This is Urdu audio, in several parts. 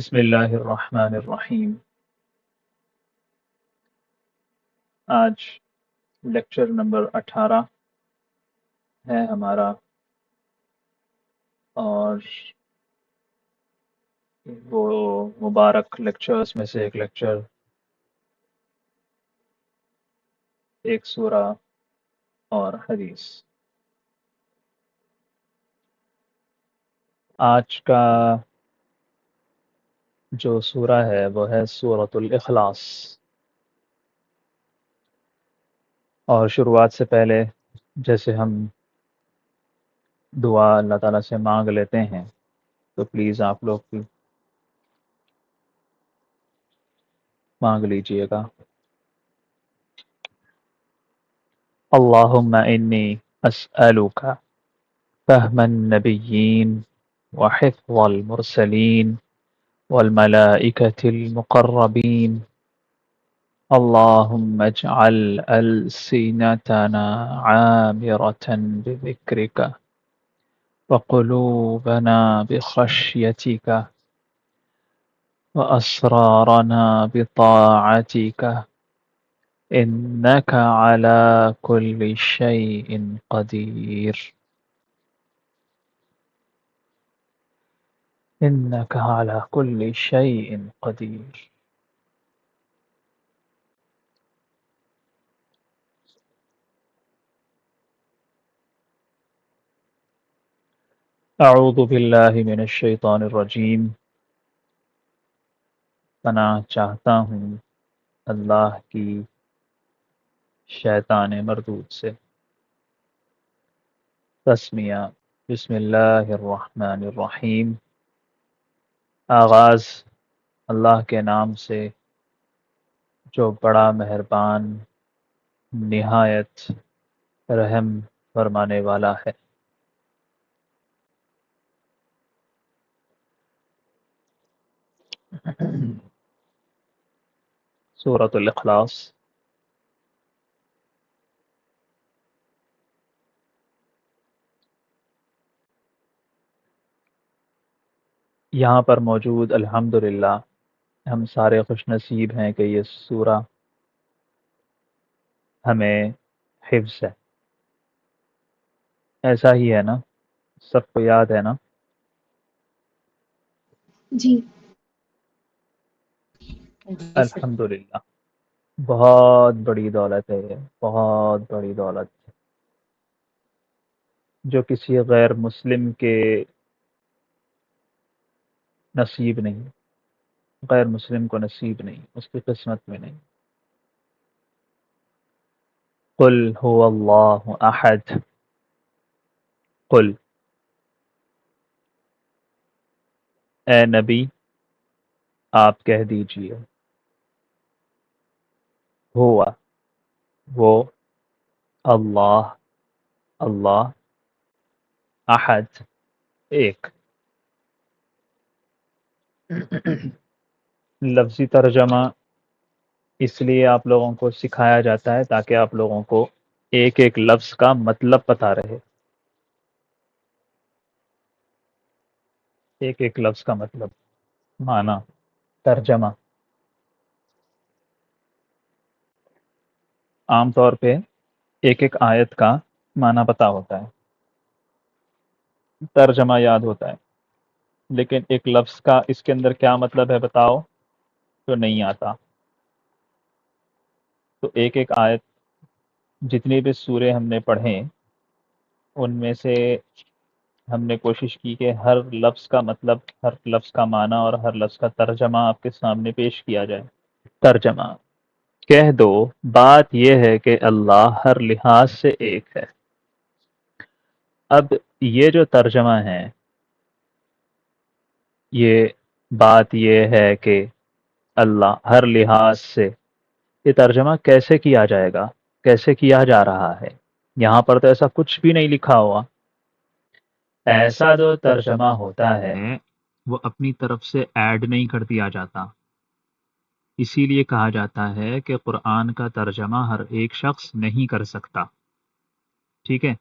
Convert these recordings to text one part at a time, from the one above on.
بسم اللہ الرحمن الرحیم۔ آج لیکچر نمبر 18 ہے ہمارا، اور وہ مبارک لیکچرز میں سے ایک لیکچر، ایک سورہ اور حدیث۔ آج کا جو سورہ ہے وہ ہے سورۃ الاخلاص، اور شروعات سے پہلے جیسے ہم دعا اللہ تعالیٰ سے مانگ لیتے ہیں، تو پلیز آپ لوگ بھی مانگ لیجئے گا۔ اللہم انی اسألک فهم النبیین وحفظ المرسلین والملائكة المقربين، اللهم اجعل ألسنتنا عامرة بذكرك وقلوبنا بخشيتك وأسرارنا بطاعتك، إنك على كل شيء قدير، إنك على كل شيء قدير۔ اعوذ باللہ من الشیطان الرجیم، پناہ چاہتا ہوں اللہ کی شیطان مردود سے۔ تسمیہ۔ بسم اللہ الرحمن الرحیم، آغاز اللہ کے نام سے جو بڑا مہربان نہایت رحم فرمانے والا ہے۔ سورۃ الاخلاص۔ یہاں پر موجود الحمدللہ ہم سارے خوش نصیب ہیں کہ یہ سورہ ہمیں حفظ ہے۔ ایسا ہی ہے نا؟ سب کو یاد ہے نا؟ جی سر۔ الحمدللہ، بہت بڑی دولت ہے یہ، بہت بڑی دولت جو کسی غیر مسلم کے نصیب نہیں، غیر مسلم کو نصیب نہیں، اس کی قسمت میں نہیں۔ قل هو اللہ احد، قل، اے نبی آپ کہہ دیجئے، ہوا، وہ، اللہ، اللہ، احد، ایک۔ لفظی ترجمہ اس لیے آپ لوگوں کو سکھایا جاتا ہے تاکہ آپ لوگوں کو ایک ایک لفظ کا مطلب پتہ رہے، ایک ایک لفظ کا مطلب، معنی، ترجمہ۔ عام طور پہ ایک ایک آیت کا معنی پتہ ہوتا ہے، ترجمہ یاد ہوتا ہے، لیکن ایک لفظ کا اس کے اندر کیا مطلب ہے بتاؤ تو نہیں آتا۔ تو ایک ایک آیت، جتنی بھی سورے ہم نے پڑھیں ان میں سے ہم نے کوشش کی کہ ہر لفظ کا مطلب، ہر لفظ کا معنی اور ہر لفظ کا ترجمہ آپ کے سامنے پیش کیا جائے۔ ترجمہ: کہہ دو بات یہ ہے کہ اللہ ہر لحاظ سے ایک ہے۔ اب یہ جو ترجمہ ہے، یہ بات یہ ہے کہ اللہ ہر لحاظ سے، یہ ترجمہ کیسے کیا جائے گا، کیسے کیا جا رہا ہے؟ یہاں پر تو ایسا کچھ بھی نہیں لکھا ہوا۔ ایسا جو ترجمہ ہوتا ہے وہ اپنی طرف سے ایڈ نہیں کر دیا جاتا، اسی لیے کہا جاتا ہے کہ قرآن کا ترجمہ ہر ایک شخص نہیں کر سکتا، ٹھیک ہے؟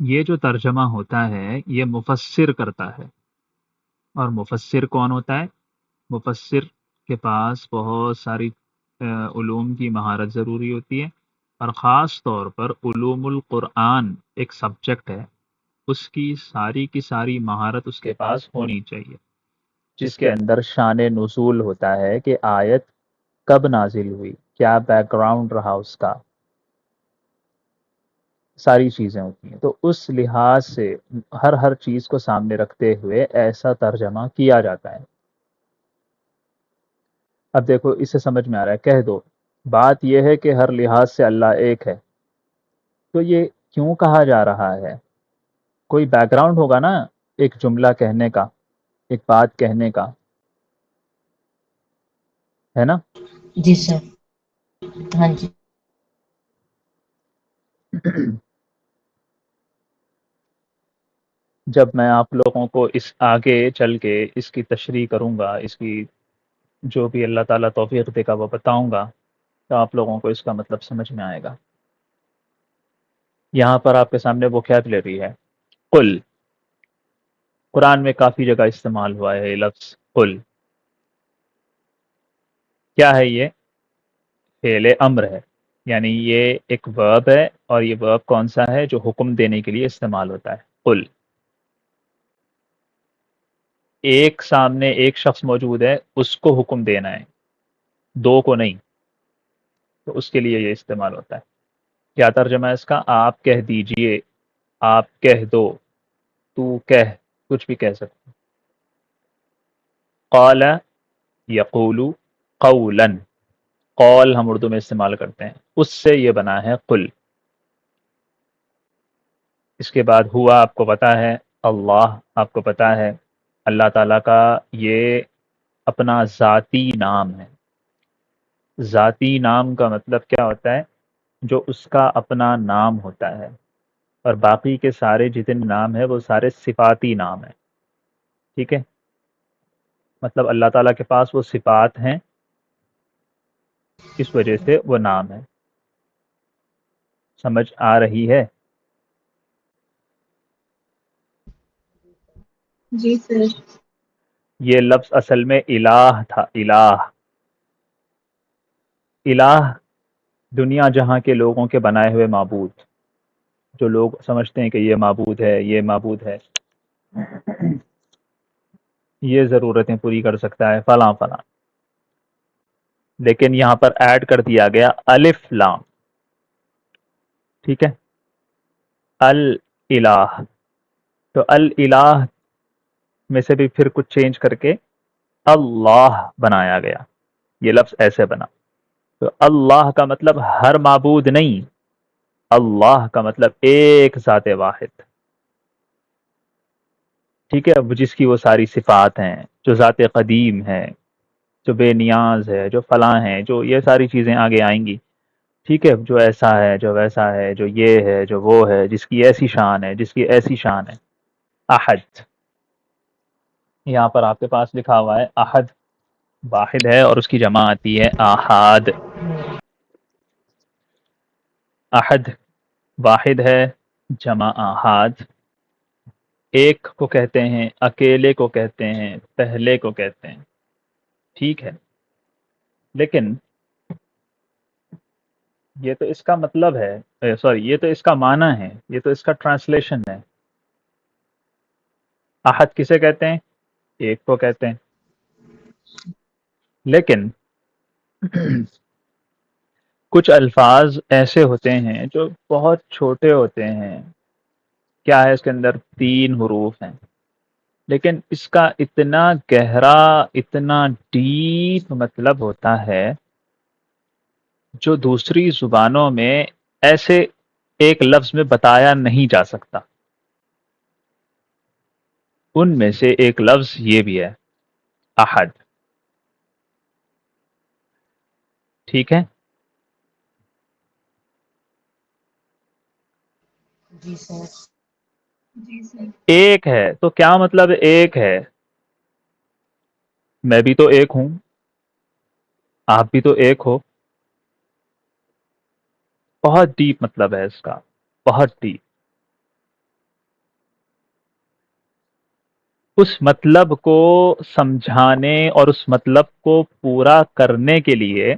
یہ جو ترجمہ ہوتا ہے یہ مفسر کرتا ہے، اور مفسر کون ہوتا ہے؟ مفسر کے پاس بہت ساری علوم کی مہارت ضروری ہوتی ہے، اور خاص طور پر علوم القرآن ایک سبجیکٹ ہے، اس کی ساری مہارت اس کے پاس ہونی چاہیے، جس کے اندر شان نزول ہوتا ہے کہ آیت کب نازل ہوئی، کیا بیک گراؤنڈ رہا اس کا، ساری چیزیں ہوتی ہیں۔ تو اس لحاظ سے ہر چیز کو سامنے رکھتے ہوئے ایسا ترجمہ کیا جاتا ہے۔ اب دیکھو اس سے سمجھ میں آ رہا ہے، کہہ دو بات یہ ہے کہ ہر لحاظ سے اللہ ایک ہے، تو یہ کیوں کہا جا رہا ہے؟ کوئی بیک گراؤنڈ ہوگا نا، ایک جملہ کہنے کا، ایک بات کہنے کا، ہے نا؟ جی سر، ہاں جی۔ جب میں آپ لوگوں کو اس آگے چل کے اس کی تشریح کروں گا، اس کی جو بھی اللہ تعالیٰ توفیق دے گا وہ بتاؤں گا، تو آپ لوگوں کو اس کا مطلب سمجھ میں آئے گا۔ یہاں پر آپ کے سامنے ووکیبلری ہے، قل، قرآن میں کافی جگہ استعمال ہوا ہے یہ لفظ قل۔ کیا ہے یہ؟ فعل امر ہے، یعنی یہ ایک ورب ہے، اور یہ ورب کون سا ہے؟ جو حکم دینے کے لیے استعمال ہوتا ہے، قل۔ ایک سامنے ایک شخص موجود ہے، اس کو حکم دینا ہے، دو کو نہیں، تو اس کے لیے یہ استعمال ہوتا ہے۔ کیا ترجمہ ہے اس کا؟ آپ کہہ دیجئے، آپ کہہ دو، تو کہہ، کچھ بھی کہہ سکتے۔ قال یقول قولا، قول ہم اردو میں استعمال کرتے ہیں، اس سے یہ بنا ہے قل۔ اس کے بعد ہوا آپ کو پتا ہے، اللہ آپ کو پتا ہے، اللہ تعالیٰ کا یہ اپنا ذاتی نام ہے۔ ذاتی نام کا مطلب کیا ہوتا ہے؟ جو اس کا اپنا نام ہوتا ہے، اور باقی کے سارے جتنے نام ہیں وہ سارے صفاتی نام ہیں، ٹھیک ہے؟ مطلب اللہ تعالیٰ کے پاس وہ صفات ہیں، اس وجہ سے وہ نام ہے۔ سمجھ آ رہی ہے؟ جی سر۔ یہ لفظ اصل میں الہ تھا، الہ۔ الہ دنیا جہاں کے لوگوں کے بنائے ہوئے معبود، جو لوگ سمجھتے ہیں کہ یہ معبود ہے، یہ معبود ہے، یہ ضرورتیں پوری کر سکتا ہے، فلاں فلاں، لیکن یہاں پر ایڈ کر دیا گیا الف لام، ٹھیک ہے؟ الہ، تو الہ میں سے بھی پھر کچھ چینج کر کے اللہ بنایا گیا، یہ لفظ ایسے بنا۔ تو اللہ کا مطلب ہر معبود نہیں، اللہ کا مطلب ایک ذات واحد، ٹھیک ہے؟ جس کی وہ ساری صفات ہیں، جو ذات قدیم ہے، جو بے نیاز ہے، جو فلاں ہے، جو یہ ساری چیزیں آگے آئیں گی، ٹھیک ہے؟ جو ایسا ہے، جو ویسا ہے، جو یہ ہے، جو وہ ہے، جس کی ایسی شان ہے، جس کی ایسی شان ہے۔ احد، یہاں پر آپ کے پاس لکھا ہوا ہے احد، واحد ہے، اور اس کی جمع آتی ہے آحاد۔ احد واحد ہے، جمع آحاد۔ ایک کو کہتے ہیں، اکیلے کو کہتے ہیں، پہلے کو کہتے ہیں، ٹھیک ہے؟ لیکن یہ تو اس کا مطلب ہے، سوری، یہ تو اس کا معنی ہے، یہ تو اس کا ٹرانسلیشن ہے۔ احد کسے کہتے ہیں؟ ایک کو کہتے ہیں، لیکن کچھ الفاظ ایسے ہوتے ہیں جو بہت چھوٹے ہوتے ہیں۔ کیا ہے اس کے اندر؟ 3 حروف ہیں، لیکن اس کا اتنا گہرا، اتنا ڈیپ مطلب ہوتا ہے جو دوسری زبانوں میں ایسے ایک لفظ میں بتایا نہیں جا سکتا۔ ان میں سے ایک لفظ یہ بھی ہے، احد، ٹھیک ہے؟ جی سر۔ جی سر۔ ایک ہے تو کیا مطلب ایک ہے؟ میں بھی تو ایک ہوں، آپ بھی تو ایک ہو۔ بہت ڈیپ مطلب ہے اس کا، بہت ڈیپ۔ اس مطلب کو سمجھانے اور اس مطلب کو پورا کرنے کے لیے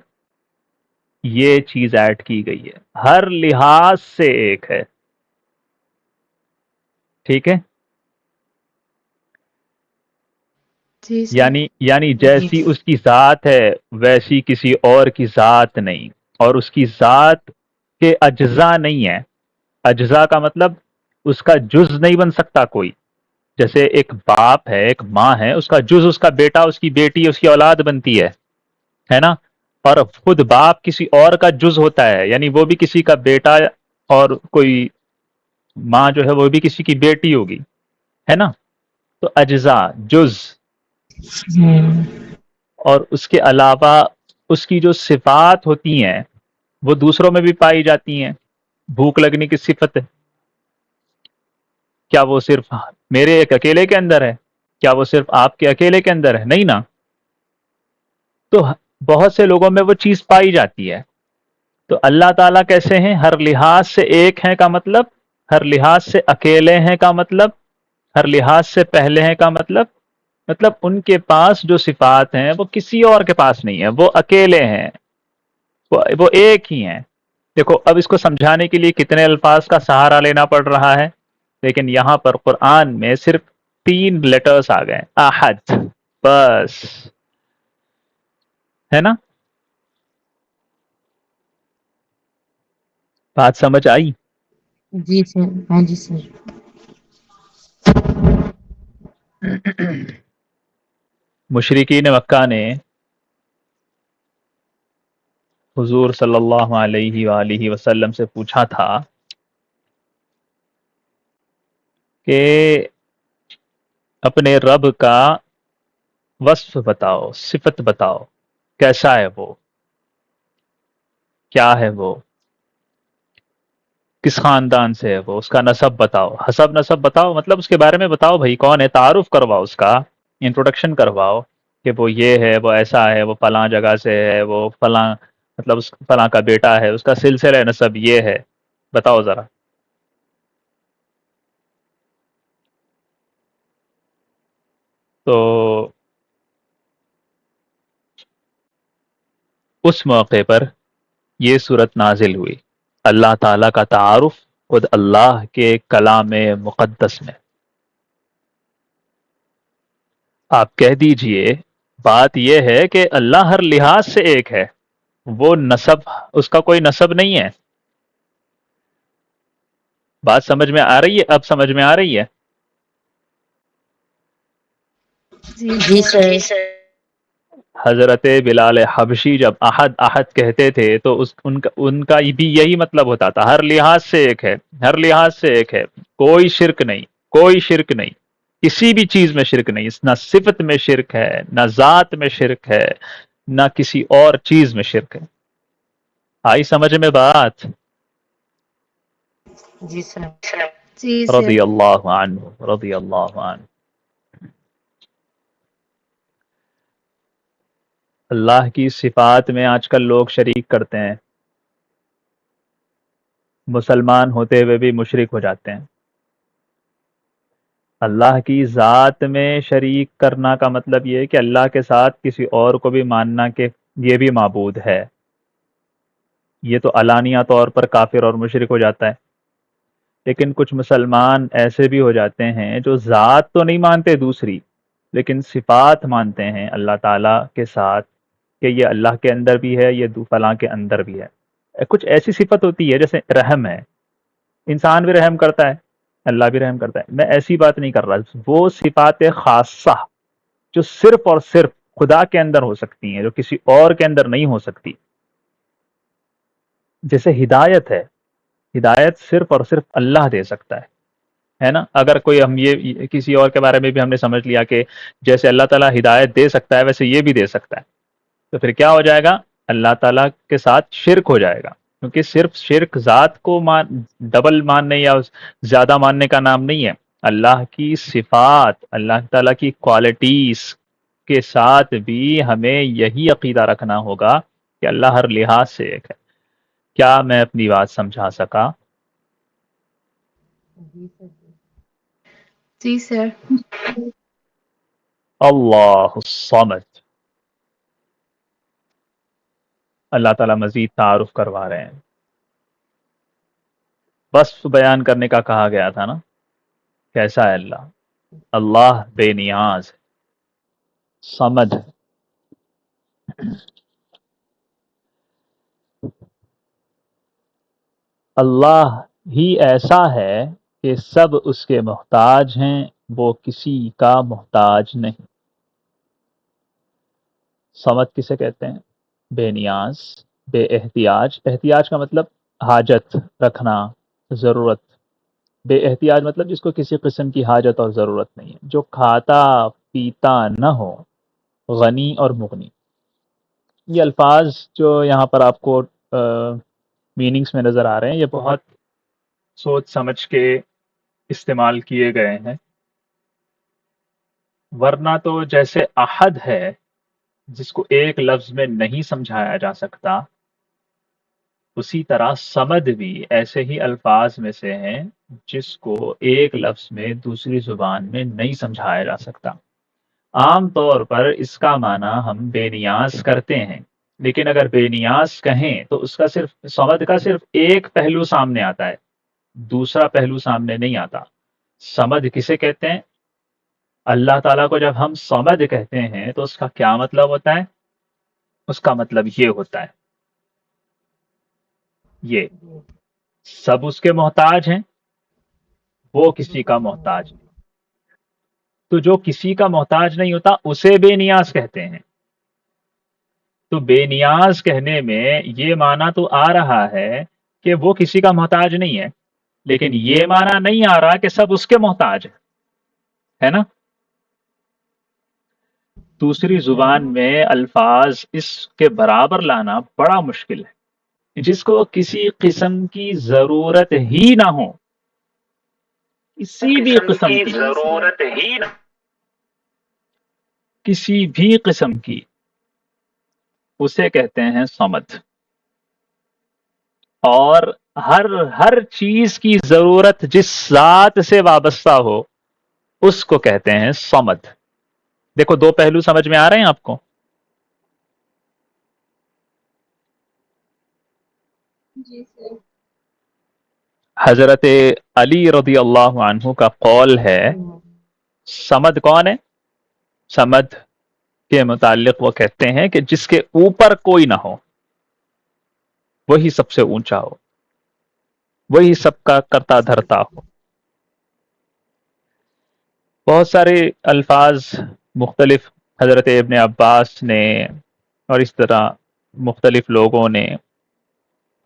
یہ چیز ایڈ کی گئی ہے، ہر لحاظ سے ایک ہے، ٹھیک ہے؟ جی سر یعنی جی جیسی اس کی ذات ہے ویسی کسی اور کی ذات نہیں، اور اس کی ذات کے اجزاء نہیں ہے۔ اجزاء کا مطلب اس کا جز نہیں بن سکتا کوئی، جیسے ایک باپ ہے، ایک ماں ہے، اس کا جز اس کا بیٹا، اس کی بیٹی، اس کی اولاد بنتی ہے نا؟ اور خود باپ کسی اور کا جز ہوتا ہے، یعنی وہ بھی کسی کا بیٹا، اور کوئی ماں جو ہے وہ بھی کسی کی بیٹی ہوگی، ہے نا؟ تو اجزاء، جز، اور اس کے علاوہ اس کی جو صفات ہوتی ہیں وہ دوسروں میں بھی پائی جاتی ہیں۔ بھوک لگنے کی صفت ہے، کیا وہ صرف میرے ایک اکیلے کے اندر ہے؟ کیا وہ صرف آپ کے اکیلے کے اندر ہے؟ نہیں نا۔ تو بہت سے لوگوں میں وہ چیز پائی جاتی ہے۔ تو اللہ تعالیٰ کیسے ہیں؟ ہر لحاظ سے ایک ہیں کا مطلب، ہر لحاظ سے اکیلے ہیں کا مطلب، ہر لحاظ سے پہلے ہیں کا مطلب ان کے پاس جو صفات ہیں وہ کسی اور کے پاس نہیں ہے، وہ اکیلے ہیں، وہ ایک ہی ہیں۔ دیکھو اب اس کو سمجھانے کے لیے کتنے الفاظ کا سہارا لینا پڑ رہا ہے، لیکن یہاں پر قرآن میں صرف 3 لیٹرز آ گئے، احد، بس، ہے نا؟ بات سمجھ آئی؟ جی سر، ہاں جی سر، مشرکین مکہ نے حضور صلی اللہ علیہ وآلہ وسلم سے پوچھا تھا کہ اپنے رب کا وصف بتاؤ، صفت بتاؤ، کیسا ہے وہ، کیا ہے وہ، کس خاندان سے ہے وہ، اس کا نسب بتاؤ، حسب نسب بتاؤ، مطلب اس کے بارے میں بتاؤ بھائی کون ہے، تعارف کرواؤ، اس کا انٹروڈکشن کرواؤ کہ وہ یہ ہے، وہ ایسا ہے، وہ فلاں جگہ سے ہے، وہ فلاں، مطلب اس فلاں کا بیٹا ہے، اس کا سلسلہ نسب یہ ہے، بتاؤ ذرا۔ تو اس موقع پر یہ صورت نازل ہوئی، اللہ تعالیٰ کا تعارف خود اللہ کے کلام مقدس میں۔ آپ کہہ دیجئے بات یہ ہے کہ اللہ ہر لحاظ سے ایک ہے، وہ نسب، اس کا کوئی نسب نہیں ہے۔ بات سمجھ میں آ رہی ہے؟ اب سمجھ میں آ رہی ہے؟ جی سر، حضرت بلال حبشی جب احد احد کہتے تھے تو ان کا بھی یہی مطلب ہوتا تھا، ہر لحاظ سے ایک ہے، ہر لحاظ سے ایک ہے، کوئی شرک نہیں، کوئی شرک نہیں، کسی بھی چیز میں شرک نہیں، نہ صفت میں شرک ہے، نہ ذات میں شرک ہے، نہ کسی اور چیز میں شرک ہے۔ آئی سمجھ میں بات؟ جی سر، جی سر رضی اللہ عنہ، رضی اللہ عنہ۔ اللہ کی صفات میں آج کل لوگ شریک کرتے ہیں، مسلمان ہوتے ہوئے بھی مشرک ہو جاتے ہیں۔ اللہ کی ذات میں شریک کرنا کا مطلب یہ ہے کہ اللہ کے ساتھ کسی اور کو بھی ماننا کہ یہ بھی معبود ہے، یہ تو علانیہ طور پر کافر اور مشرک ہو جاتا ہے۔ لیکن کچھ مسلمان ایسے بھی ہو جاتے ہیں جو ذات تو نہیں مانتے دوسری، لیکن صفات مانتے ہیں اللہ تعالیٰ کے ساتھ کہ یہ اللہ کے اندر بھی ہے، یہ فلاں کے اندر بھی ہے۔ کچھ ایسی صفت ہوتی ہے جیسے رحم ہے، انسان بھی رحم کرتا ہے، اللہ بھی رحم کرتا ہے، میں ایسی بات نہیں کر رہا، وہ صفات خاصہ جو صرف اور صرف خدا کے اندر ہو سکتی ہیں، جو کسی اور کے اندر نہیں ہو سکتی۔ جیسے ہدایت ہے، ہدایت صرف اور صرف اللہ دے سکتا ہے نا؟ اگر کوئی ہم یہ کسی اور کے بارے میں بھی ہم نے سمجھ لیا کہ جیسے اللہ تعالیٰ ہدایت دے سکتا ہے ویسے یہ بھی دے سکتا ہے، تو پھر کیا ہو جائے گا؟ اللہ تعالیٰ کے ساتھ شرک ہو جائے گا، کیونکہ صرف شرک ذات کو ڈبل ماننے یا زیادہ ماننے کا نام نہیں ہے۔ اللہ کی صفات، اللہ تعالیٰ کی کوالٹیز کے ساتھ بھی ہمیں یہی عقیدہ رکھنا ہوگا کہ اللہ ہر لحاظ سے ایک ہے۔ کیا میں اپنی بات سمجھا سکا؟ جی سر، جی سر اللہ الصمد. اللہ تعالیٰ مزید تعارف کروا رہے ہیں. وصف بیان کرنے کا کہا گیا تھا نا، کیسا ہے اللہ؟ اللہ بے نیاز، صمد. اللہ ہی ایسا ہے کہ سب اس کے محتاج ہیں، وہ کسی کا محتاج نہیں. صمد کسے کہتے ہیں؟ بے نیاز، بے احتیاج. احتیاج کا مطلب حاجت رکھنا، ضرورت. بے احتیاج مطلب جس کو کسی قسم کی حاجت اور ضرورت نہیں ہے، جو کھاتا پیتا نہ ہو. غنی اور مغنی، یہ الفاظ جو یہاں پر آپ کو میننگز میں نظر آ رہے ہیں، یہ بہت سوچ سمجھ کے استعمال کیے گئے ہیں. ورنہ تو جیسے احد ہے جس کو ایک لفظ میں نہیں سمجھایا جا سکتا، اسی طرح صمد بھی ایسے ہی الفاظ میں سے ہیں جس کو ایک لفظ میں دوسری زبان میں نہیں سمجھایا جا سکتا. عام طور پر اس کا معنی ہم بے نیاز کرتے ہیں، لیکن اگر بے نیاز کہیں تو اس کا صرف صمد کا صرف ایک پہلو سامنے آتا ہے، دوسرا پہلو سامنے نہیں آتا. صمد کسے کہتے ہیں؟ اللہ تعالیٰ کو جب ہم صمد کہتے ہیں تو اس کا کیا مطلب ہوتا ہے؟ اس کا مطلب یہ ہوتا ہے، یہ سب اس کے محتاج ہیں، وہ کسی کا محتاج نہیں. تو جو کسی کا محتاج نہیں ہوتا اسے بے نیاز کہتے ہیں. تو بے نیاز کہنے میں یہ معنی تو آ رہا ہے کہ وہ کسی کا محتاج نہیں ہے، لیکن یہ معنی نہیں آ رہا کہ سب اس کے محتاج ہے نا. دوسری زبان میں الفاظ اس کے برابر لانا بڑا مشکل ہے. جس کو کسی قسم کی ضرورت ہی نہ ہو، کسی بھی قسم کی ضرورت ہی نہ، کسی بھی قسم کی، اسے کہتے ہیں صمد. اور ہر چیز کی ضرورت جس ذات سے وابستہ ہو اس کو کہتے ہیں صمد. دیکھو دو پہلو سمجھ میں آ رہے ہیں آپ کو؟ جی سر. حضرت علی رضی اللہ عنہ کا قول ہے، صمد کون ہے؟ صمد کے متعلق وہ کہتے ہیں کہ جس کے اوپر کوئی نہ ہو، وہی سب سے اونچا ہو، وہی سب کا کرتا دھرتا ہو. بہت سارے الفاظ مختلف حضرت ابن عباس نے اور اس طرح مختلف لوگوں نے،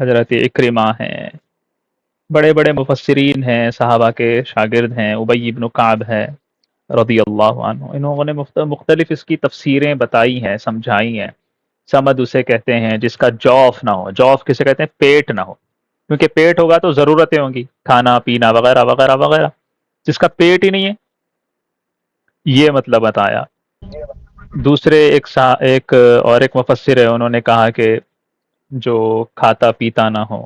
حضرت اکرمہ ہیں، بڑے بڑے مفسرین ہیں، صحابہ کے شاگرد ہیں، ابی ابن کعب ہے رضی اللہ عنہ، انہوں نے مختلف اس کی تفسیریں بتائی ہیں، سمجھائی ہیں. صمد اسے کہتے ہیں جس کا جوف نہ ہو. جوف کسے کہتے ہیں؟ پیٹ نہ ہو، کیونکہ پیٹ ہوگا تو ضرورتیں ہوں گی، کھانا پینا وغیرہ وغیرہ وغیرہ. جس کا پیٹ ہی نہیں ہے، یہ مطلب بتایا. دوسرے ایک اور ایک مفسر ہے، انہوں نے کہا کہ جو کھاتا پیتا نہ ہو.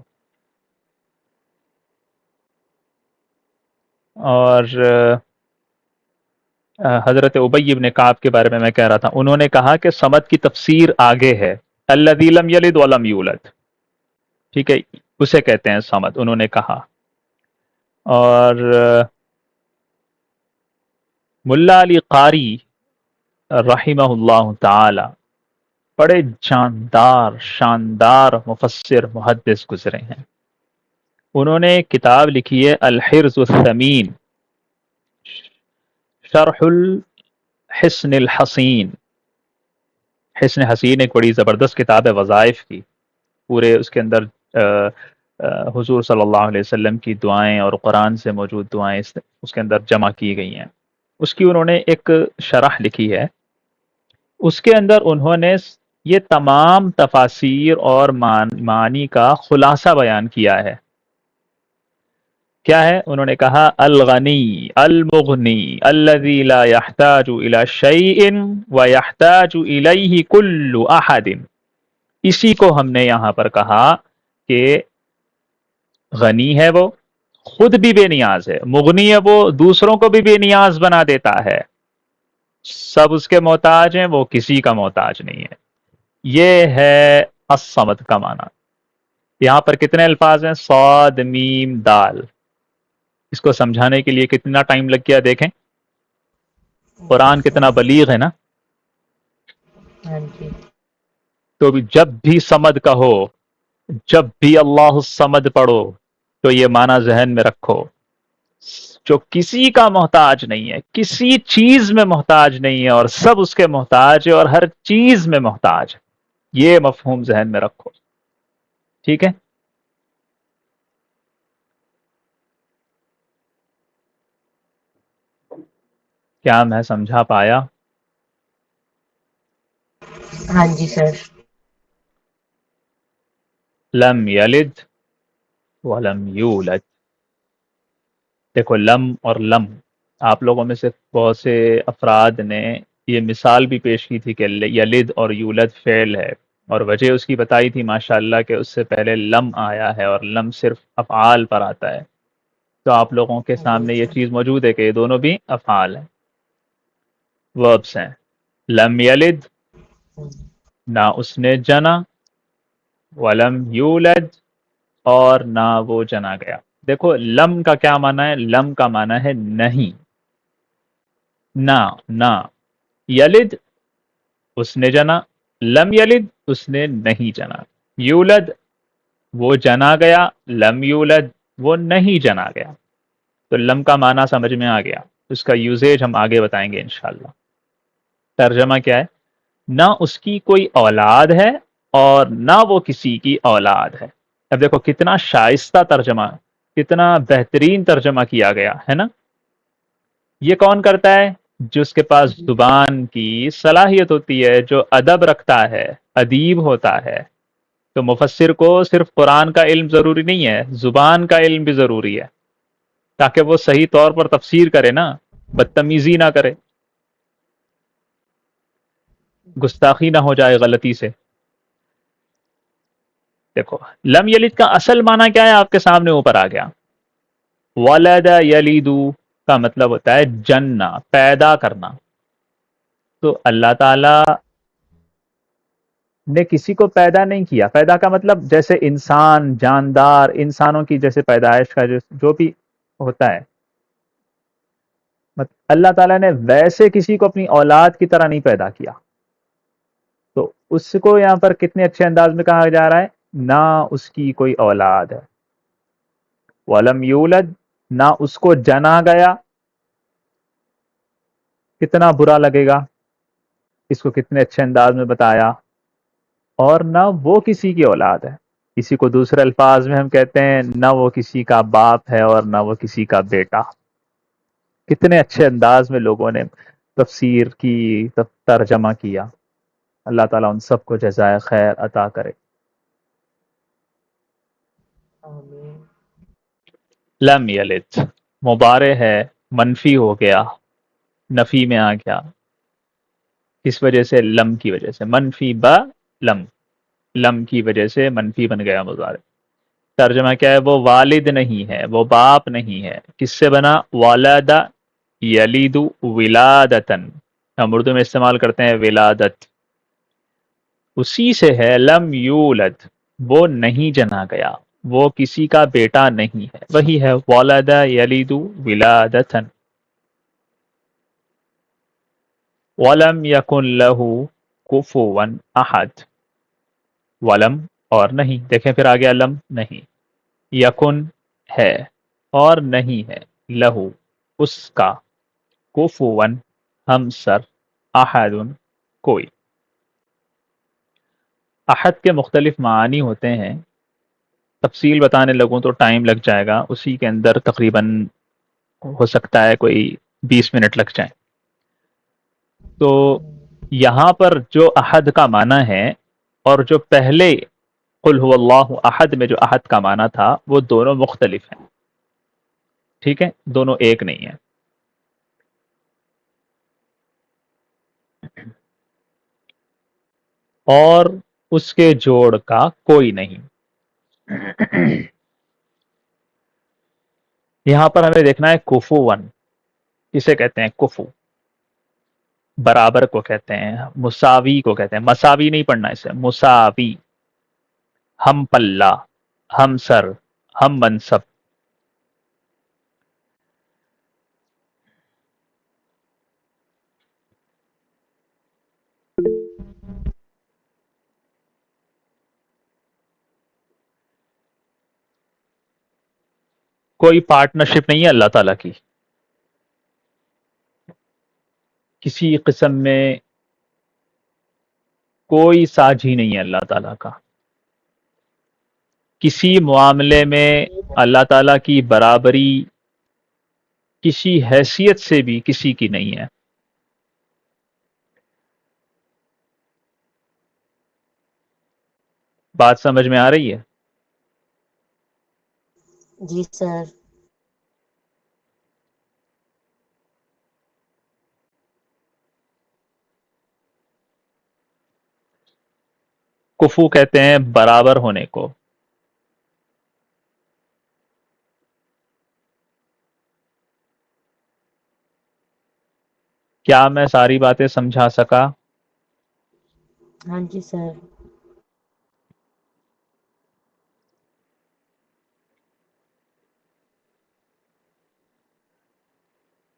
اور حضرت ابی ابن کعب کے بارے میں کہہ رہا تھا، انہوں نے کہا کہ صمد کی تفسیر آگے ہے، الذی لم یلد ولم یولد، ٹھیک ہے، اسے کہتے ہیں صمد، انہوں نے کہا. اور ملا علی قاری رحمہ اللہ تعالی بڑے شاندار مفسر محدث گزرے ہیں. انہوں نے کتاب لکھی ہے الحرز الثمین شرح الحسن الحسین. حسن حسین ایک بڑی زبردست کتاب ہے وظائف کی، پورے اس کے اندر حضور صلی اللہ علیہ وسلم کی دعائیں اور قرآن سے موجود دعائیں اس کے اندر جمع کی گئی ہیں. اس کی انہوں نے ایک شرح لکھی ہے، اس کے اندر انہوں نے یہ تمام تفاسیر اور معنی کا خلاصہ بیان کیا ہے. کیا ہے؟ انہوں نے کہا الغنی المغنی الذی لا يحتاج الى شیء ويحتاج الیہ کل احد. اسی کو ہم نے یہاں پر کہا کہ غنی ہے، وہ خود بھی بے نیاز ہے، مغنی ہے، وہ دوسروں کو بھی بے نیاز بنا دیتا ہے. سب اس کے محتاج ہیں، وہ کسی کا محتاج نہیں ہے. یہ ہے الصمد کا معنی. یہاں پر کتنے الفاظ ہیں؟ صاد میم دال. اس کو سمجھانے کے لیے کتنا ٹائم لگ گیا دیکھیں. قرآن کتنا بلیغ ہے نا. ہاں جی. تو جب بھی صمد کہو، جب بھی اللہ الصمد پڑھو، تو یہ معنی ذہن میں رکھو، جو کسی کا محتاج نہیں ہے، کسی چیز میں محتاج نہیں ہے، اور سب اس کے محتاج ہے، اور ہر چیز میں محتاج ہے. یہ مفہوم ذہن میں رکھو. ٹھیک ہے. کیا میں سمجھا پایا؟ ہاں جی سر. لم یلد ولم یولد. دیکھو لم اور لم، آپ لوگوں میں سے بہت سے افراد نے یہ مثال بھی پیش کی تھی کہ یلد اور یولد فعل ہے، اور وجہ اس کی بتائی تھی ماشاءاللہ کہ اس سے پہلے لم آیا ہے، اور لم صرف افعال پر آتا ہے. تو آپ لوگوں کے جی سامنے یہ سر. چیز موجود ہے کہ یہ دونوں بھی افعال ہیں، وربس ہیں. لم یلد، نہ اس نے جنا، ولم یولد، اور نہ وہ جنا گیا. دیکھو لم کا کیا معنی ہے؟ لم کا معنی ہے نہیں، نہ، نہ. یلد اس نے جنا، لم یلد اس نے نہیں جنا. یولد وہ جنا گیا، لم یولد وہ نہیں جنا گیا. تو لم کا معنی سمجھ میں آ گیا. اس کا یوزیج ہم آگے بتائیں گے انشاءاللہ. ترجمہ کیا ہے؟ نہ اس کی کوئی اولاد ہے اور نہ وہ کسی کی اولاد ہے. اب دیکھو کتنا شائستہ ترجمہ، کتنا بہترین ترجمہ کیا گیا ہے نا. یہ کون کرتا ہے؟ جو اس کے پاس جی. زبان کی صلاحیت ہوتی ہے، جو ادب رکھتا ہے، ادیب ہوتا ہے. تو مفسر کو صرف قرآن کا علم ضروری نہیں ہے، زبان کا علم بھی ضروری ہے، تاکہ وہ صحیح طور پر تفسیر کرے نا، بدتمیزی نہ کرے، گستاخی نہ ہو جائے غلطی سے. دیکھو لم یلد کا اصل معنی کیا ہے؟ آپ کے سامنے اوپر آ گیا. ولد یلیدو کا مطلب ہوتا ہے جننا، پیدا کرنا. تو اللہ تعالی نے کسی کو پیدا نہیں کیا. پیدا کا مطلب جیسے انسان، جاندار، انسانوں کی جیسے پیدائش کا جو بھی ہوتا ہے، اللہ تعالیٰ نے ویسے کسی کو اپنی اولاد کی طرح نہیں پیدا کیا. تو اس کو یہاں پر کتنے اچھے انداز میں کہا جا رہا ہے، نہ اس کی کوئی اولاد ہے. ولم یولد، نہ اس کو جنا گیا. کتنا برا لگے گا، اس کو کتنے اچھے انداز میں بتایا. اور نہ وہ کسی کی اولاد ہے. کسی کو دوسرے الفاظ میں ہم کہتے ہیں نہ وہ کسی کا باپ ہے اور نہ وہ کسی کا بیٹا. کتنے اچھے انداز میں لوگوں نے تفسیر کی، ترجمہ کیا. اللہ تعالیٰ ان سب کو جزائے خیر عطا کرے. آمین. لم یلد مبارے ہے، منفی ہو گیا، نفی میں آ گیا. اس وجہ سے لم کی وجہ سے منفی با لم، لم کی وجہ سے منفی بن گیا مضارع. ترجمہ کیا ہے؟ وہ والد نہیں ہے، وہ باپ نہیں ہے. کس سے بنا؟ والد یلید ولادتن. ہم اردو میں استعمال کرتے ہیں ولادت، اسی سے ہے. لم یولد وہ نہیں جنا گیا، وہ کسی کا بیٹا نہیں ہے. وہی ہے والد یلید ولادتن. ولم یکن لہ کفوا احد. ولم اور نہیں، دیکھیں پھر آگے لم نہیں، یکن ہے اور نہیں ہے، لہو اس کا، کفوا ہمسر، احد کوئی. احد کے مختلف معانی ہوتے ہیں. تفصیل بتانے لگوں تو ٹائم لگ جائے گا، اسی کے اندر تقریباً ہو سکتا ہے کوئی 20 منٹ لگ جائیں. تو یہاں پر جو احد کا معنی ہے اور جو پہلے قل هو اللہ احد میں جو احد کا معنی تھا، وہ دونوں مختلف ہیں. ٹھیک ہے، دونوں ایک نہیں ہیں. اور اس کے جوڑ کا کوئی نہیں. یہاں پر ہمیں دیکھنا ہے کفو ون، کسے کہتے ہیں؟ کفو. برابر کو کہتے ہیں، مساوی کو کہتے ہیں، مساوی نہیں پڑھنا اسے، مساوی، ہم پلہ، ہم سر، ہم منصب۔ کوئی پارٹنرشپ نہیں ہے اللہ تعالیٰ کی، کسی قسم میں کوئی ساجھی نہیں ہے اللہ تعالیٰ کا، کسی معاملے میں اللہ تعالیٰ کی برابری کسی حیثیت سے بھی کسی کی نہیں ہے۔ بات سمجھ میں آ رہی ہے؟ جی سر۔ کفو کہتے ہیں برابر ہونے کو۔ کیا میں ساری باتیں سمجھا سکا؟ ہاں جی سر۔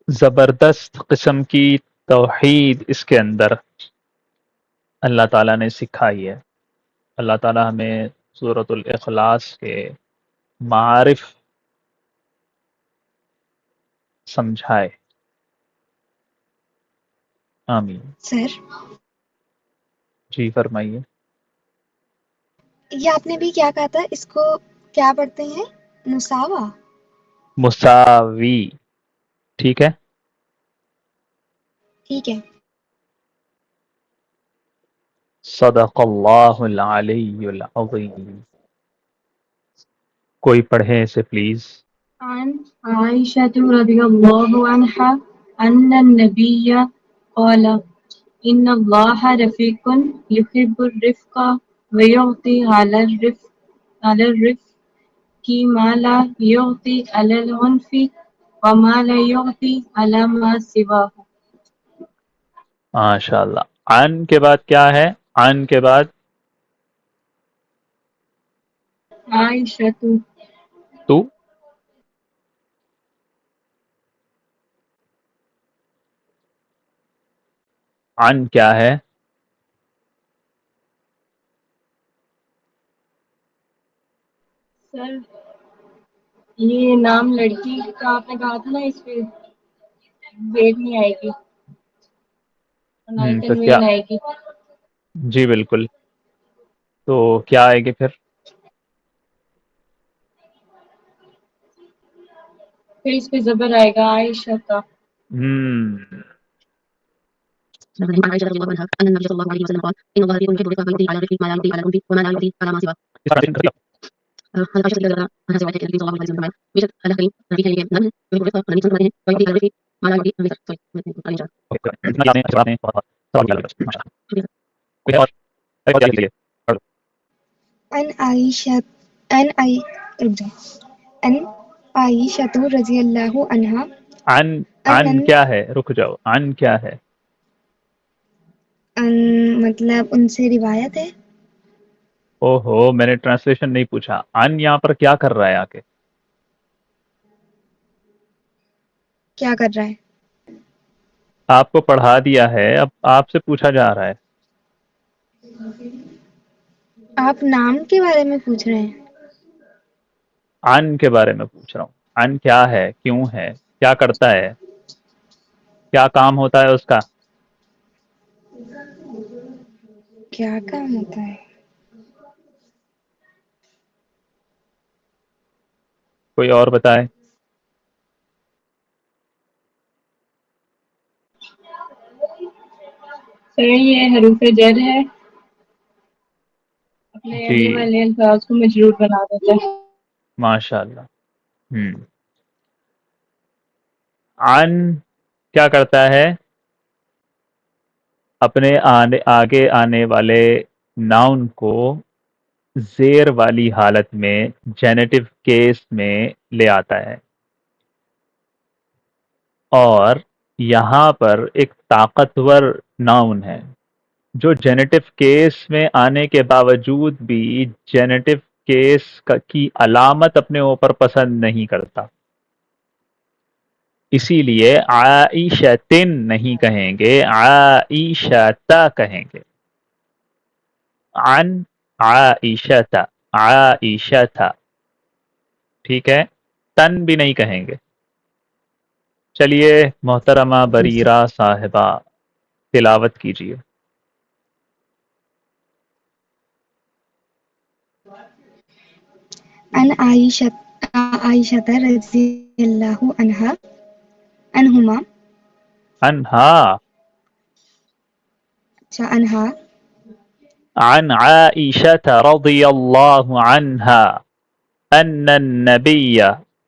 زبردست قسم کی توحید اس کے اندر اللہ تعالیٰ نے سکھائی ہے۔ اللہ تعالیٰ ہمیں سورۃ الاخلاص کے معارف سمجھائے، آمین۔ سر جی فرمائیے۔ یہ آپ نے بھی کیا کہا تھا، اس کو کیا پڑھتے ہیں؟ مساوا؟ مساوی، ٹھیک ہے۔ ٹھیک ہے۔ صدق اللہ العلی العظیم۔ کوئی پڑھے اسے پلیز۔ عن عائشة رضي الله عنها أن النبي قال إن الله رفيق يحب الرفق ويعطي على الرفق ما لا يعطي على العنف وما لا يعطي على ما سواه۔ ماشاء اللہ۔ عن کے بعد کیا ہے؟ عن کے بعد عائشة تو، عن کیا ہے؟ سر یہ نام لڑکی کا آپ نے کہا تھا نا، اس پہ ویٹ نہیں آئے گی، نہ ہی تو کیا؟ تنوین آئے گی۔ جی بالکل، تو کیا آئے گی پھر؟ پھر اس پہ زبر آئے گا، عائشہ کا۔ عن عائشة رضي الله عنها أن النبي صلى الله عليه وسلم قال إن الله رفيق يحب الرفق ويعطي على الرفق ما لا يعطي على العنف وما لا يعطي على ما سواه۔ عن عائشة رضي الله عنها سواء النبي صلى الله عليه وسلم بشر الله كريم رفيق يحب الرفق والنبي صلى الله عليه وسلم ويعطي على الرفق ما لا يعطي على العنف۔ ان عائشہ رک جاؤ۔ ان عائشہ رضی اللہ عنہا عن کیا ہے؟ رک جاؤ، عن کیا ہے؟ مطلب ان سے روایت ہے۔ اوہو، میں نے ٹرانسلیشن نہیں پوچھا۔ عن یہاں پر کیا کر رہا ہے آ کے؟ کیا کر رہا ہے؟ آپ کو پڑھا دیا ہے، اب آپ سے پوچھا جا رہا ہے۔ آپ نام کے بارے میں پوچھ رہے ہیں؟ عن کے بارے میں پوچھ رہا ہوں۔ عن کیا ہے، کیوں ہے، کیا کرتا ہے، کیا کام ہوتا ہے اس کا؟ کیا کام ہوتا ہے؟ کوئی اور بتائے؟ سر یہ حروف جر ہے، اپنے جی علی والے الفاظ کو مجرور بنا دیتا ہے۔ ماشاء اللہ۔ عن کیا کرتا ہے؟ اپنے آگے آنے والے ناؤن کو زیر والی حالت میں جینیٹو کیس میں لے آتا ہے، اور یہاں پر ایک طاقتور ناؤن ہے جو جینیٹو کیس میں آنے کے باوجود بھی جینیٹو کیس کی علامت اپنے اوپر پسند نہیں کرتا، اسی لیے عائشتن نہیں کہیں گے، عائشتا کہیں گے، عن عائشت، عائشت، ٹھیک ہے، تن بھی نہیں کہیں گے۔ چلیے محترمہ بریرہ صاحبہ تلاوت کیجیے۔ عن عائشة رضی اللہ عنہما انہا، عنہا عن عائشة رضی اللہ عنہا ان النبی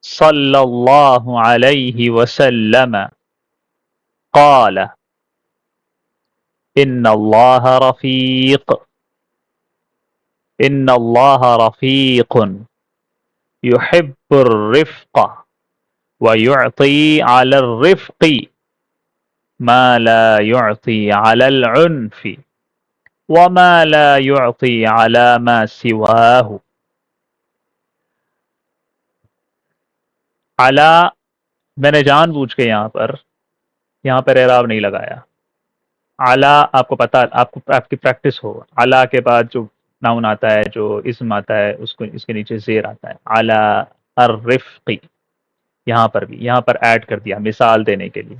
صلی اللہ علیہ وسلم قال ان اللہ رفیق، ان اللہ رفیق يحب الرفق ويعطي على الرفق ما لا يعطي على العنف وما لا يعطي على ما سواه۔ علا میں نے جان بوجھ کے یہاں پر اعراب نہیں لگایا۔ علا آپ کو پتا، آپ کی پریکٹس ہو، علا کے بعد جو ناؤن آتا ہے، جو اسم آتا ہے، اس کے نیچے زیر آتا ہے، علا الرفقی، یہاں پر بھی یہاں پر ایڈ کر دیا مثال دینے کے لیے،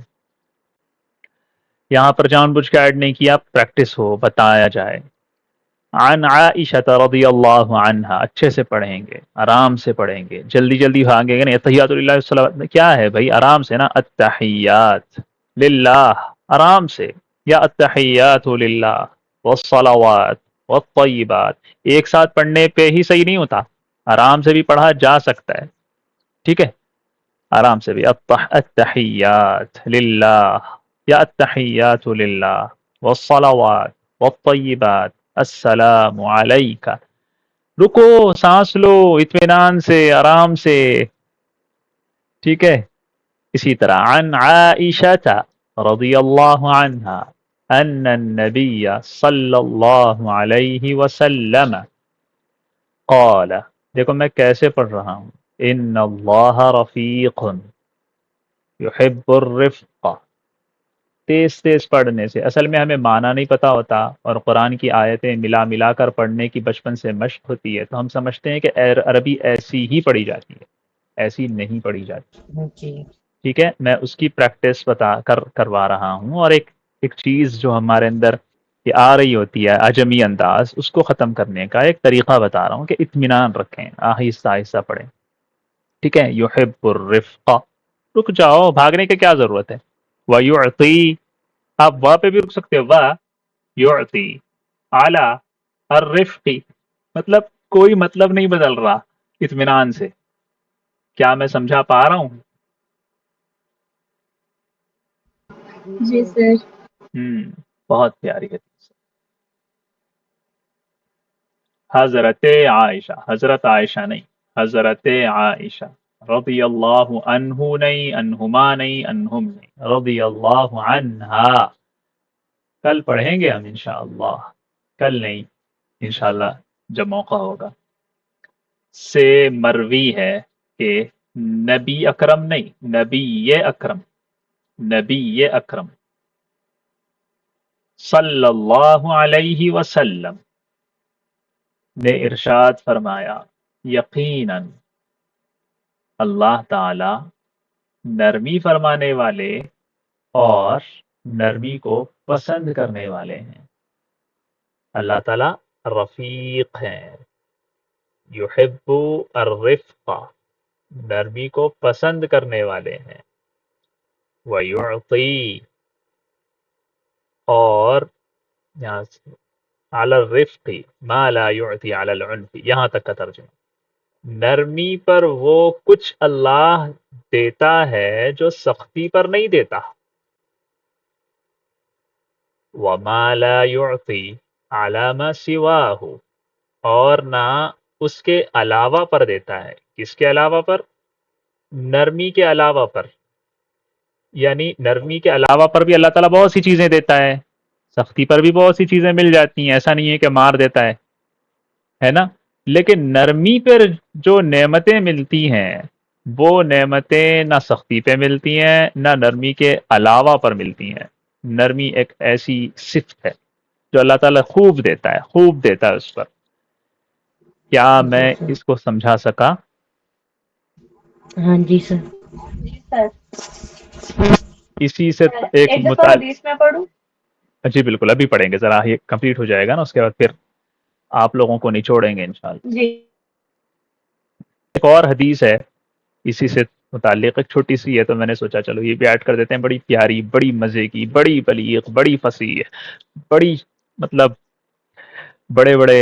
یہاں پر جان بوجھ کے ایڈ نہیں کیا، پریکٹس ہو، بتایا جائے۔ عن عائشہ رضی اللہ عنہا، اچھے سے پڑھیں گے، آرام سے پڑھیں گے، جلدی جلدی بھاگیں گے نہیں۔ التحیات للہ والصلوات کیا ہے بھائی، آرام سے نا، التحیات للہ، آرام سے، یا التحیات للہ والصلوات والطیبات، ایک ساتھ پڑھنے پہ ہی صحیح نہیں ہوتا، آرام سے بھی پڑھا جا سکتا ہے، ٹھیک ہے، آرام سے بھی، التحیات للہ یا التحیات للہ والصلوات والطیبات السلام علیکہ، رکو، سانس لو، اطمینان سے، آرام سے، ٹھیک ہے۔ اسی طرح عن عائشہ رضی اللہ عنہا ان النبی صلی اللہ علیہ وسلم قال، دیکھو میں کیسے پڑھ رہا ہوں، ان اللہ رفیق یحب الرفق، تیز تیز پڑھنے سے اصل میں ہمیں معنی نہیں پتا ہوتا، اور قرآن کی آیتیں ملا ملا کر پڑھنے کی بچپن سے مشق ہوتی ہے، تو ہم سمجھتے ہیں کہ عربی ایسی ہی پڑھی جاتی ہے، ایسی نہیں پڑھی جاتی، ٹھیک ہے۔ میں اس کی پریکٹس کروا رہا ہوں، اور ایک چیز جو ہمارے اندر یہ آ رہی ہوتی ہے عجمی انداز، اس کو ختم کرنے کا ایک طریقہ بتا رہا ہوں کہ اطمینان رکھیں، آہستہ آہستہ پڑھیں، ٹھیک ہے۔ یحب الرفق، رک جاؤ، بھاگنے کی کیا ضرورت ہے۔ وَيُعْطِي، آپ وا پہ بھی رک سکتے ہو، وا یعطی، اعلی الرفق، مطلب کوئی مطلب نہیں بدل رہا، اطمینان سے، کیا میں سمجھا پا رہا ہوں؟ جی سر۔ بہت پیاری حدیث ہے۔ حضرت عائشہ، حضرت عائشہ نہیں، حضرت عائشہ رضی اللہ عنہ نہیں، عنہما نہیں، عنہم نہیں، رضی اللہ عنہا، کل پڑھیں گے ہم انشاءاللہ، کل نہیں، انشاءاللہ جب موقع ہوگا، سے مروی ہے کہ نبی اکرم نہیں، نبی اکرم، نبی اکرم صلی اللہ علیہ وسلم نے ارشاد فرمایا، یقیناً اللہ تعالی نرمی فرمانے والے اور نرمی کو پسند کرنے والے ہیں۔ اللہ تعالی رفیق ہیں، یحب الرفق، نرمی کو پسند کرنے والے ہیں، ویعطی، اور یہاں سے علی الرفق ما لا یعطی علی العنف، یہاں تک کا ترجمہ، نرمی پر وہ کچھ اللہ دیتا ہے جو سختی پر نہیں دیتا، وما لا یعطی علی ما سواہ، اور نہ اس کے علاوہ پر دیتا ہے، کس کے علاوہ پر؟ نرمی کے علاوہ پر، یعنی نرمی کے علاوہ پر بھی اللہ تعالیٰ بہت سی چیزیں دیتا ہے، سختی پر بھی بہت سی چیزیں مل جاتی ہیں، ایسا نہیں ہے کہ مار دیتا ہے نا، لیکن نرمی پر جو نعمتیں ملتی ہیں وہ نعمتیں نہ سختی پہ ملتی ہیں نہ نرمی کے علاوہ پر ملتی ہیں۔ نرمی ایک ایسی صفت ہے جو اللہ تعالیٰ خوب دیتا ہے اس پر۔ کیا جی میں سر، اس کو سمجھا سکا؟ ہاں جی سر۔ جی سر، اسی سے ایک ایک دفعہ حدیث میں پڑھوں؟ جی بالکل، ابھی پڑھیں گے، ذرا یہ کمپلیٹ ہو جائے گا نا، اس کے بعد پھر آپ لوگوں کو نچوڑیں گے انشاءاللہ۔ جی ایک اور حدیث ہے اسی سے متعلق، ایک چھوٹی سی ہے تو میں نے سوچا چلو یہ بھی ایڈ کر دیتے ہیں، بڑی پیاری، بڑی مزے کی، بڑی بلیغ، بڑی فصیح، بڑی مطلب بڑے بڑے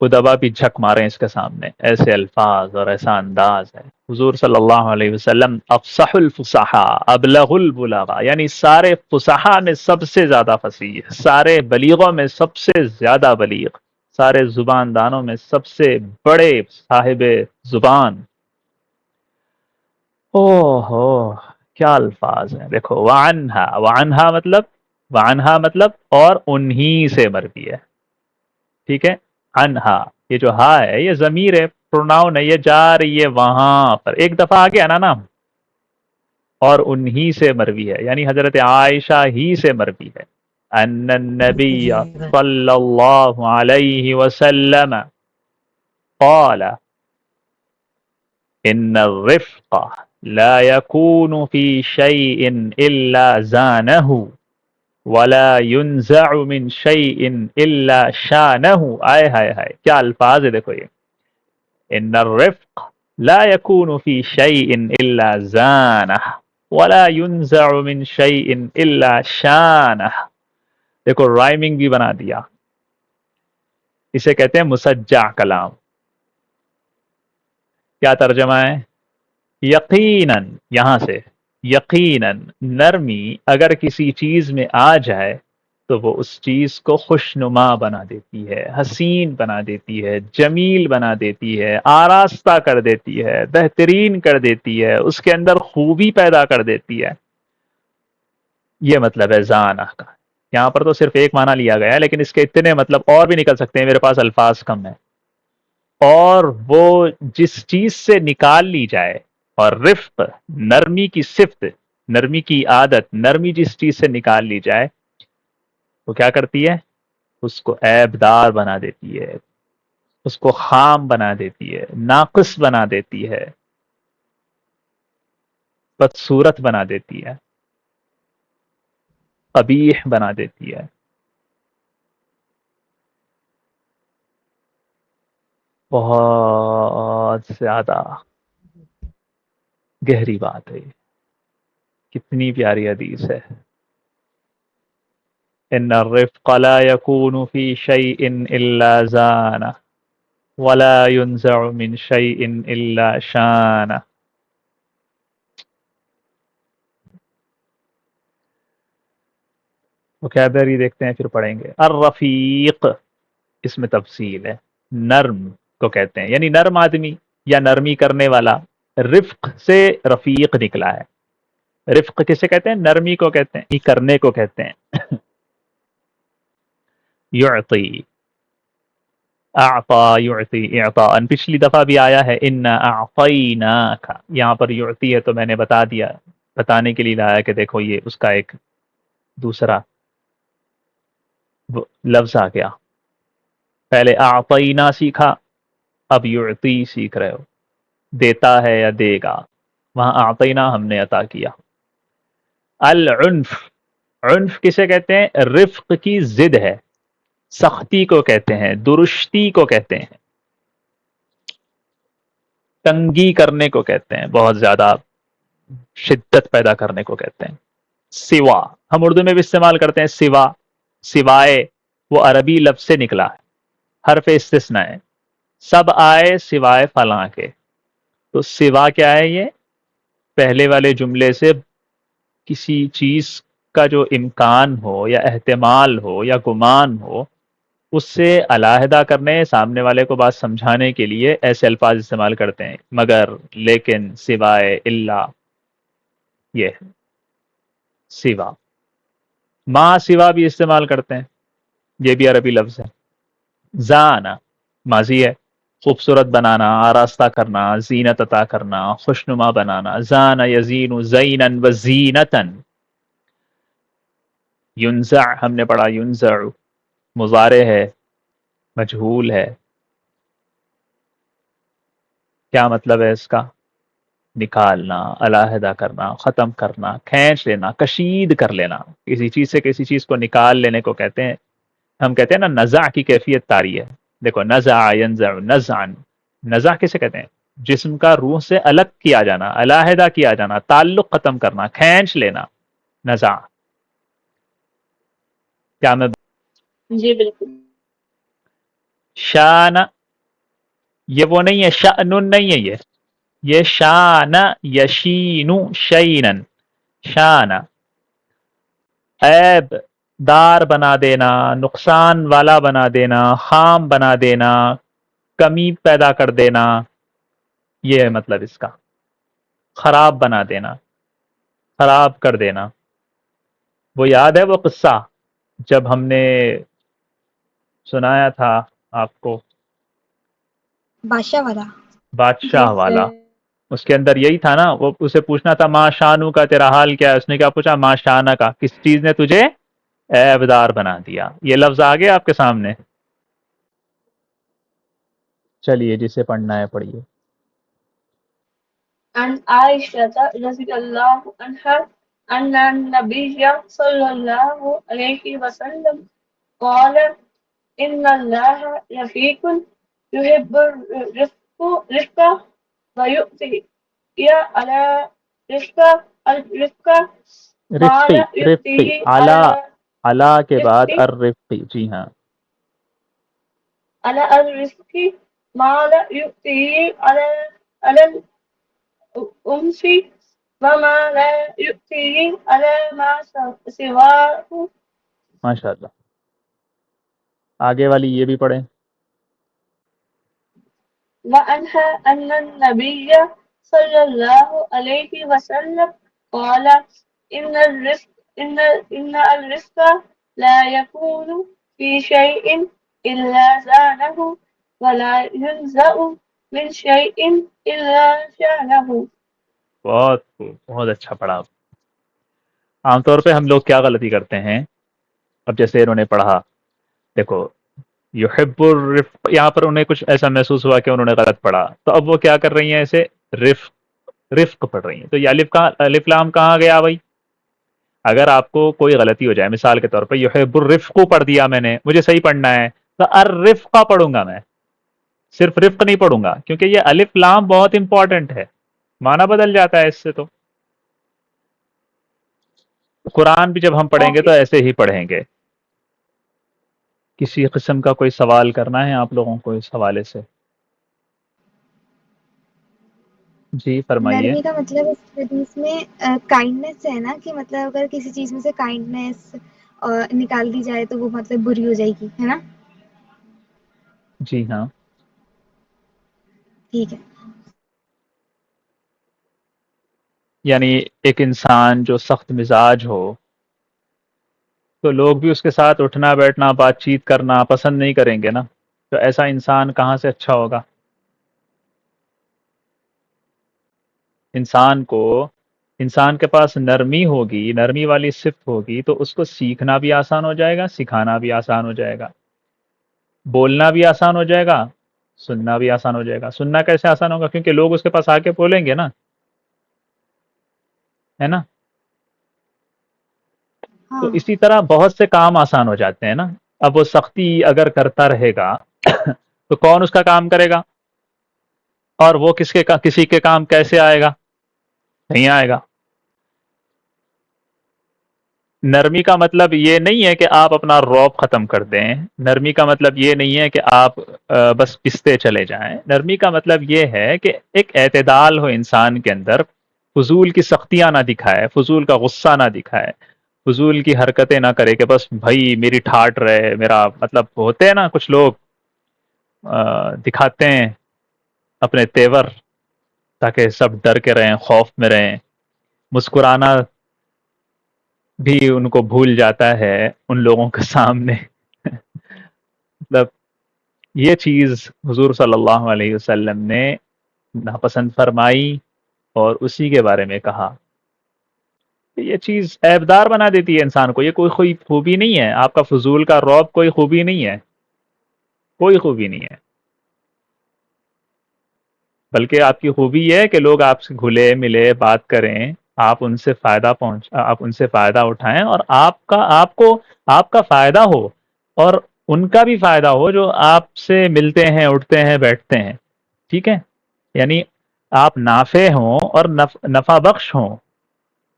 ادبا بھی جھک مارے اس کے سامنے، ایسے الفاظ اور ایسا انداز ہے۔ حضور صلی اللہ علیہ وسلم افصح الفصحاء ابلغ البلغاء، یعنی سارے فصحاء میں سب سے زیادہ فصیح، سارے بلیغوں میں سب سے زیادہ بلیغ، سارے زبان دانوں میں سب سے بڑے صاحب زبان۔ اوہ ہو کیا الفاظ ہیں، دیکھو وعنہا مطلب اور انہی سے مروی ہے، ٹھیک ہے، عنہا یہ جو ہا ہے یہ ضمیر ہے، پروناؤن ہے، یہ جا رہی ہے وہاں پر، ایک دفعہ آ گیا نا نام، اور انہی سے مروی ہے، یعنی حضرت عائشہ ہی سے مروی ہے، ان النبی جی صلی اللہ علیہ وسلم قال ان الرفق لا يكون في شيء الا زانه ولا ينزع من شيء الا شانه۔ آئے ہائے ہائے کیا الفاظ ہے، دیکھو یہ ان الرفق لا يكون في شيء الا زانه ولا ينزع من شيء الا شانه۔ دیکھو رائمنگ بھی بنا دیا، اسے کہتے ہیں مسجع کلام۔ کیا ترجمہ ہے؟ یقیناً، یہاں سے یقیناً نرمی اگر کسی چیز میں آ جائے تو وہ اس چیز کو خوشنما بنا دیتی ہے، حسین بنا دیتی ہے، جمیل بنا دیتی ہے، آراستہ کر دیتی ہے، بہترین کر دیتی ہے، اس کے اندر خوبی پیدا کر دیتی ہے۔ یہ مطلب ہے زانہ کا۔ یہاں پر تو صرف ایک معنی لیا گیا ہے، لیکن اس کے اتنے مطلب اور بھی نکل سکتے ہیں، میرے پاس الفاظ کم ہیں۔ اور وہ جس چیز سے نکال لی جائے، اور رفق نرمی کی صفت، نرمی کی عادت، نرمی جس چیز سے نکال لی جائے وہ کیا کرتی ہے؟ اس کو عیب دار بنا دیتی ہے، اس کو خام بنا دیتی ہے، ناقص بنا دیتی ہے، بدصورت بنا دیتی ہے، قبیح بنا دیتی ہے۔ بہت زیادہ گہری بات ہے، کتنی پیاری حدیث ہے۔ ان الرفق لا يكون في شيء الا زانه ولا ينزع من شيء الا شانه۔ وکیبلری دیکھتے ہیں پھر پڑھیں گے۔ الرفیق اس میں تفصیل ہے، نرم کو کہتے ہیں، یعنی نرم آدمی یا نرمی کرنے والا، رفق سے رفیق نکلا ہے۔ رفق کسے کہتے ہیں؟ نرمی کو کہتے ہیں، کرنے کو کہتے ہیں۔ یعطی، اعطا یعطی اعطاء، پچھلی دفعہ بھی آیا ہے انا اعطیناک، یہاں پر یعطی ہے تو میں نے بتا دیا، بتانے کے لیے لایا کہ دیکھو یہ اس کا ایک دوسرا لفظ آ گیا، پہلے اعطینا سیکھا، اب یعطی سیکھ رہے ہو، دیتا ہے یا دے گا، وہاں اعطینا ہم نے عطا کیا۔ العنف، عنف کسے کہتے ہیں؟ رفق کی ضد ہے، سختی کو کہتے ہیں، درشتی کو کہتے ہیں، تنگی کرنے کو کہتے ہیں، بہت زیادہ شدت پیدا کرنے کو کہتے ہیں۔ سوا ہم اردو میں بھی استعمال کرتے ہیں، سوا، سوائے، وہ عربی لفظ سے نکلا ہے، حرف استثناء ہے، سب آئے سوائے فلاں کے، تو سوا کیا ہے؟ یہ پہلے والے جملے سے کسی چیز کا جو امکان ہو یا احتمال ہو یا گمان ہو، اس سے علیحدہ کرنے، سامنے والے کو بات سمجھانے کے لیے ایسے الفاظ استعمال کرتے ہیں، مگر، لیکن، سوائے، الا، یہ سوا. ما سوا بھی استعمال کرتے ہیں، یہ بھی عربی لفظ ہے. زانا ماضی ہے، خوبصورت بنانا، آراستہ کرنا، زینت عطا کرنا، خوشنما بنانا. زان یزین زینا و زینتا. ینزع ہم نے پڑھا ینزع، مضارع ہے، مجہول ہے. کیا مطلب ہے اس کا؟ نکالنا، علیحدہ کرنا، ختم کرنا، کھینچ لینا، کشید کر لینا. کسی چیز سے کسی چیز کو نکال لینے کو کہتے ہیں. ہم کہتے ہیں نا نزع کی کیفیت طاری ہے. دیکھو نزع ینزع نزعا، نزع کسے کہتے ہیں؟ جسم کا روح سے الگ کیا جانا، علیحدہ کیا جانا، تعلق ختم کرنا، کھینچ لینا. نزع. کیا میں جی بالکل. شان، یہ وہ نہیں ہے، شأن نہیں ہے، یہ شان یشین شینن. شان عیب دار بنا دینا، نقصان والا بنا دینا، خام بنا دینا، کمی پیدا کر دینا، یہ ہے مطلب اس کا. خراب بنا دینا، خراب کر دینا. وہ یاد ہے وہ قصہ جب ہم نے سنایا تھا آپ کو، بادشاہ والا. بادشاہ جی والا؟ سر. اس کے اندر یہی تھا نا، وہ اسے پوچھنا تھا ما شانو کا، تیرا حال کیا ہے؟ اس نے کیا پوچھا؟ ما شانہ کا، کس چیز نے تجھے عیبدار بنا دیا. یہ لفظ آگے آپ کے سامنے. چلیے جسے پڑھنا ہے پڑھیے. عن عائشة رضي الله عنها أن النبي صلى الله عليه وسلم قال إن الله رفيق يحب الرفق ويؤتي على الرفق ما رفقی، لا رفقی، يؤتيه اعلیٰ، على اعلیٰ کے بعد الرفق الرفقی. جی ہاں. على الرفق ما لا يؤتيه على الأنس وما لا يؤتيه على ما سواه. ماشاء اللہ. آگے والی یہ بھی پڑھیں. وعنها أن النبي صلى الله عليه وسلم قال إن الرزق إن الرزق لا يكون في شيء إلا زانه ولا ينزأ من شيء إلا شانه. بہت خوب، بہت اچھا پڑھا. عام طور پہ ہم لوگ کیا غلطی کرتے ہیں؟ اب جیسے انہوں نے پڑھا، دیکھو یحب الرفق، یہاں پر انہیں کچھ ایسا محسوس ہوا کہ انہوں نے غلط پڑھا، تو اب وہ کیا کر رہی ہیں؟ اسے رفق پڑھ رہی ہیں. تو یہ الف لام کہاں گیا بھائی؟ اگر آپ کو کوئی غلطی ہو جائے، مثال کے طور پہ یحب الرفق پڑھ دیا میں نے، مجھے صحیح پڑھنا ہے تو الرفق پڑھوں گا میں، صرف رفق نہیں پڑھوں گا، کیونکہ یہ الف لام بہت امپورٹنٹ ہے، معنی بدل جاتا ہے اس سے. تو قرآن بھی جب ہم پڑھیں گے تو Okay. ایسے ہی پڑھیں گے. کسی قسم کا کوئی سوال کرنا ہے آپ لوگوں کو اس حوالے سے؟ جی فرمائیے. نرمی کا مطلب اس حدیث میں کائنڈنس ہے نا، کہ مطلب اگر کسی چیز میں سے کائنڈنس نکال دی جائے تو وہ مطلب بری ہو جائے گی، ہے نا؟ جی ہاں. ٹھیک ہے. یعنی ایک انسان جو سخت مزاج ہو تو لوگ بھی اس کے ساتھ اٹھنا بیٹھنا بات چیت کرنا پسند نہیں کریں گے نا. تو ایسا انسان کہاں سے اچھا ہوگا؟ انسان کے پاس نرمی ہوگی، نرمی والی صفت ہوگی، تو اس کو سیکھنا بھی آسان ہو جائے گا، سکھانا بھی آسان ہو جائے گا، بولنا بھی آسان ہو جائے گا، سننا بھی آسان ہو جائے گا. سننا کیسے آسان ہوگا؟ کیونکہ لوگ اس کے پاس آ کے بولیں گے نا، ہے نا. تو ہاں اسی طرح بہت سے کام آسان ہو جاتے ہیں نا. اب وہ سختی اگر کرتا رہے گا تو کون اس کا کام کرے گا؟ اور وہ کسی کے کام کیسے آئے گا؟ نہیں آئے گا. نرمی کا مطلب یہ نہیں ہے کہ آپ اپنا رعب ختم کر دیں، نرمی کا مطلب یہ نہیں ہے کہ آپ بس پستے چلے جائیں. نرمی کا مطلب یہ ہے کہ ایک اعتدال ہو انسان کے اندر، فضول کی سختیاں نہ دکھائے، فضول کا غصہ نہ دکھائے، فضول کی حرکتیں نہ کرے کہ بس بھائی میری ٹھاٹ رہے، میرا مطلب ہوتے ہیں نا کچھ لوگ دکھاتے ہیں اپنے تیور تاکہ سب ڈر کے رہیں، خوف میں رہیں. مسکرانا بھی ان کو بھول جاتا ہے ان لوگوں کے سامنے مطلب یہ چیز حضور صلی اللہ علیہ وسلم نے ناپسند فرمائی اور اسی کے بارے میں کہا کہ یہ چیز عیبدار بنا دیتی ہے انسان کو. یہ کوئی خوبی نہیں ہے. آپ کا فضول کا رعب کوئی خوبی نہیں ہے, کوئی خوبی نہیں ہے, بلکہ آپ کی خوبی یہ ہے کہ لوگ آپ سے گھلے ملے بات کریں, آپ ان سے فائدہ اٹھائیں اور آپ کا فائدہ ہو اور ان کا بھی فائدہ ہو جو آپ سے ملتے ہیں, اٹھتے ہیں, بیٹھتے ہیں. ٹھیک ہے, یعنی آپ نافع ہوں اور نفع بخش ہوں,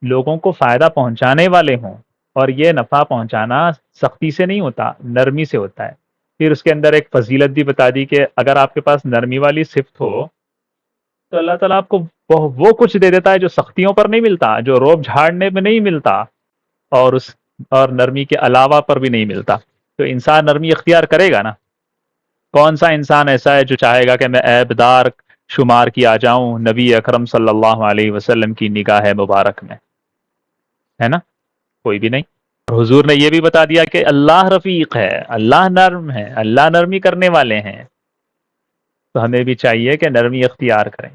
لوگوں کو فائدہ پہنچانے والے ہوں. اور یہ نفع پہنچانا سختی سے نہیں ہوتا, نرمی سے ہوتا ہے. پھر اس کے اندر ایک فضیلت بھی بتا دی کہ اگر آپ کے پاس نرمی والی صفت ہو تو اللہ تعالیٰ آپ کو وہ کچھ دے دیتا ہے جو سختیوں پر نہیں ملتا, جو روب جھاڑنے میں نہیں ملتا, اور نرمی کے علاوہ پر بھی نہیں ملتا. تو انسان نرمی اختیار کرے گا نا. کون سا انسان ایسا ہے جو چاہے گا کہ میں عیب دار شمار کیا جاؤں نبی اکرم صلی اللہ علیہ وسلم کی نگاہ مبارک میں, ہے نا؟ کوئی بھی نہیں. اور حضور نے یہ بھی بتا دیا کہ اللہ رفیق ہے, اللہ نرم ہے, اللہ نرمی کرنے والے ہیں. تو ہمیں بھی چاہیے کہ نرمی اختیار کریں.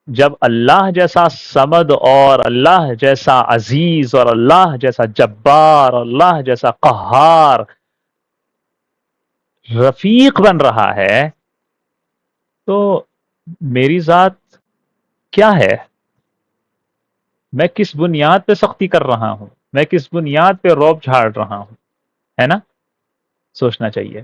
جب اللہ جیسا صمد اور اللہ جیسا عزیز اور اللہ جیسا جبار اور اللہ جیسا قہار رفیق بن رہا ہے تو میری ذات کیا ہے؟ میں کس بنیاد پہ سختی کر رہا ہوں, میں کس بنیاد پہ روب جھاڑ رہا ہوں, ہے نا؟ سوچنا چاہیے.